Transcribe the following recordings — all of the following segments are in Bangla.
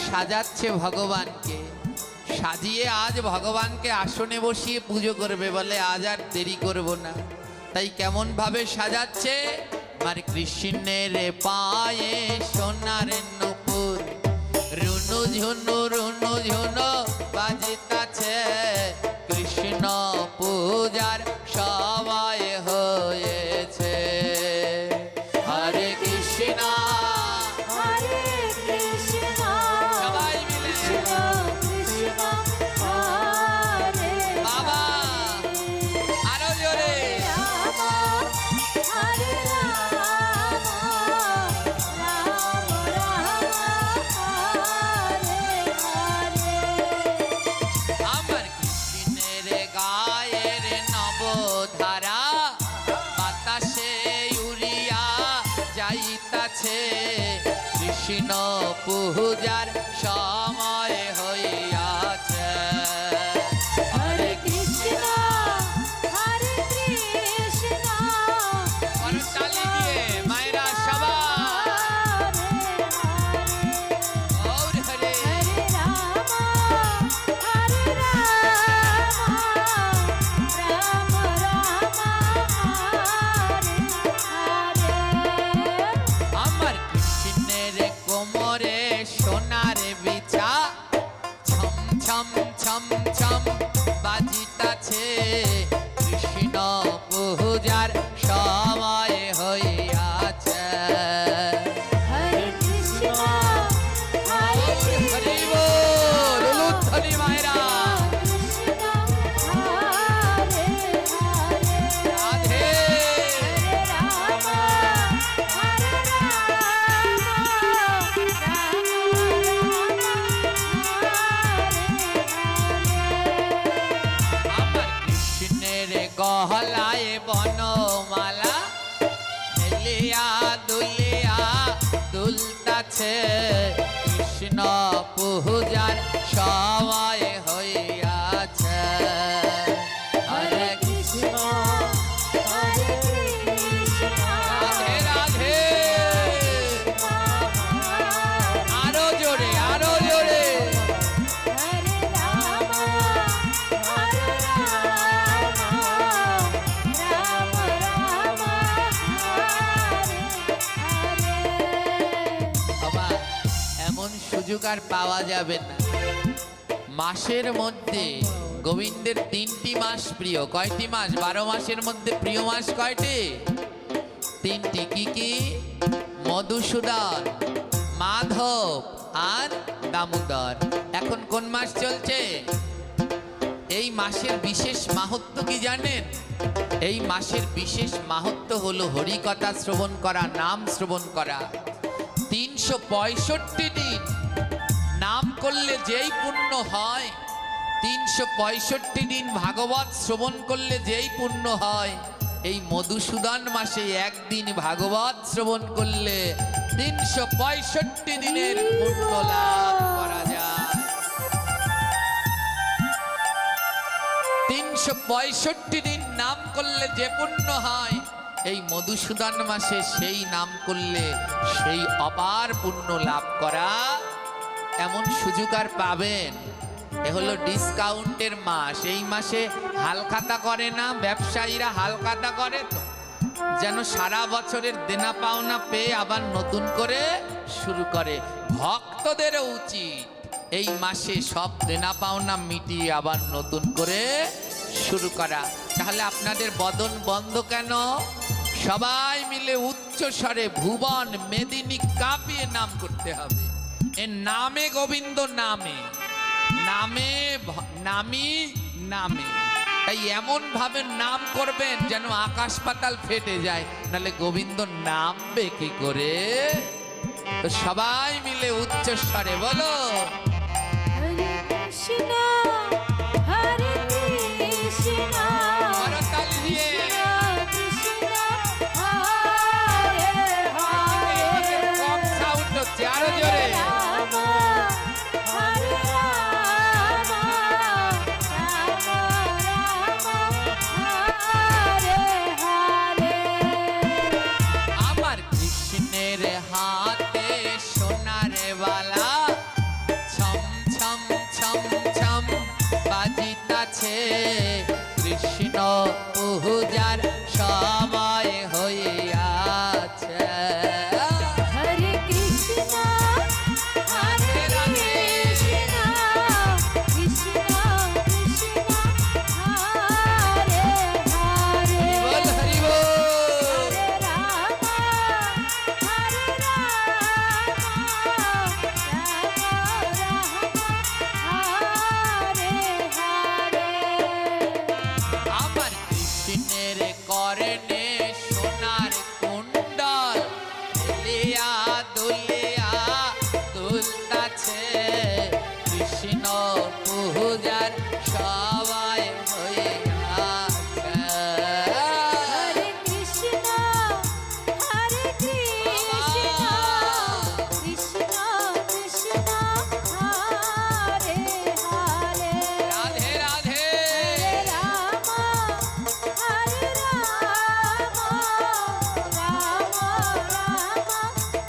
সাজাচ্ছে ভগবানকে, সাজিয়ে আজ ভগবানকে আসনে বসিয়ে পুজো করবে, বলে আজ আর দেরি করব না। তাই কেমন ভাবে সাজাচ্ছে, আমার কৃষ্ণের পায়ে সোনার নূপুর, রুনু ঝুনু বাজিতাছে, কৃষ্ণ পূজার সময় হয়েছে। হরে কৃষ্ণ হরে কৃষ্ণ সবাই মিলে কৃষ্ণ কৃষ্ণ হরে বাবা আরো জোরে রাম হরে রাম রাম রাম হরে হরে। আমার কৃষ্ণের গায়ের নবধারা বাতাসে উড়িয়া যাইতাছে, কৃষ্ণ পূজার সময় হইয়াছে। হরে কৃষ্ণ হরে কৃষ্ণ করতালি দিয়ে মায়েরা সবাই গৌর হরে। হরে রাম হরে রাম রাম রাম হরে হরে। আমার কৃষ্ণের কোমরে সোনার বিছা, ছম ছম ছম ছম বাজিতাছে, কৃষ্ণ পূজার সময় হইয়াছে। হরে কৃষ্ণ হরে হরি বল, উলুধ্বনি মায়েরা কৃষ্ণ হরে হরে। রাধে। হরে রাম হরে রাম রাম আমার কৃষ্ণের গহলায় বনমালা, হেলিয়া দুলিয়া দুলতাছে, কৃষ্ণ পূজার সময় হইয়াছে। হরে কৃষ্ণ হরে কৃষ্ণ রাধে রাধে আরো জোরে আরো জোরে। হরে রাম হরে রাম রাম রাম হরে হরে। বাবা এমন সুযোগ আর পাওয়া যাবে না। মাসের মধ্যে গোবিন্দের 3টি মাস প্রিয়। কয়টি মাস? 12 মাসের মধ্যে প্রিয় মাস কয়টি? 3টি। কি কি? মধুসূদন, মাধব আর দামোদর। এখন কোন মাস চলছে? এই মাসের বিশেষ মাহাত্ম্য কি জানেন? এই মাসের বিশেষ মাহাত্ম্য হলো হরিকথা শ্রবণ করা, নাম শ্রবণ করা। 365 দিন নাম করলে যেই পুণ্য হয়, 365 দিন ভাগবত শ্রবণ করলে যেই পুণ্য হয়, এই মধুসূদন মাসে একদিন ভাগবত শ্রবণ করলে 365 দিনের পুণ্য লাভ করা যায়। 365 দিন নাম করলে যে পুণ্য হয়, এই মধুসূদন মাসে সেই নাম করলে সেই অপার পুণ্য লাভ করা, এমন সুযোগ আর পাবেন? এ হলো ডিসকাউন্টের মাস। এই মাসে হালখাতা করে না ব্যবসায়ীরা, হালখাতা করে তো যেন সারা বছরের দেনা পাওনা পেয়ে আবার নতুন করে শুরু করে। ভক্তদেরও উচিত এই মাসে সব দেনা পাওনা মিটিয়ে আবার নতুন করে শুরু করা। তাহলে আপনাদের বদন বন্ধ কেন? সবাই মিলে উচ্চ স্বরে ভুবন মেদিনী কাঁপিয়ে নাম করতে হবে। এ নামে গোবিন্দ, নামে নামে নামি নামে। তাই এমন ভাবে নাম করবেন যেন আকাশ পাতাল ফেটে যায়, নাহলে গোবিন্দ নামবে কি করে? তো সবাই মিলে উচ্চ স্বরে বলো, হরে কৃষ্ণ হরে কৃষ্ণ করতালি দিয়ে। কৃষ্ণ হরে হরে। কম সাউন্ড হচ্ছে, আরো জোরে। রাম হরে রাম রাম রাম হরে হরে। আমার কৃষ্ণের হাতে সোনার বালা, কৃষ্ণ পূজার সময় হইয়াছে। হরে কৃষ্ণ হরে কৃষ্ণ কৃষ্ণ কৃষ্ণ হরে হরে বল হরি বল। হরে রাম হরে হরে। আমার কৃষ্ণের করণে সোনার কুণ্ডল দুলিয়া দুলিয়া দুলতাছে, কৃষ্ণ পূজার সবাই হইয়াছে। হরে কৃষ্ণ হরে কৃষ্ণ কৃষ্ণ কৃষ্ণ হরে হরে। রাধে রাধে। হরে রাম হরে রাম রাম রাম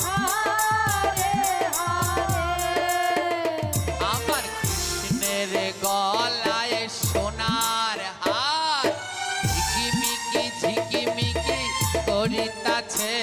হরে হরে। আমার কৃষ্ণের গলায় সোনার হার ঝিকিমিকি ঝিকিমিকি করিতাছে,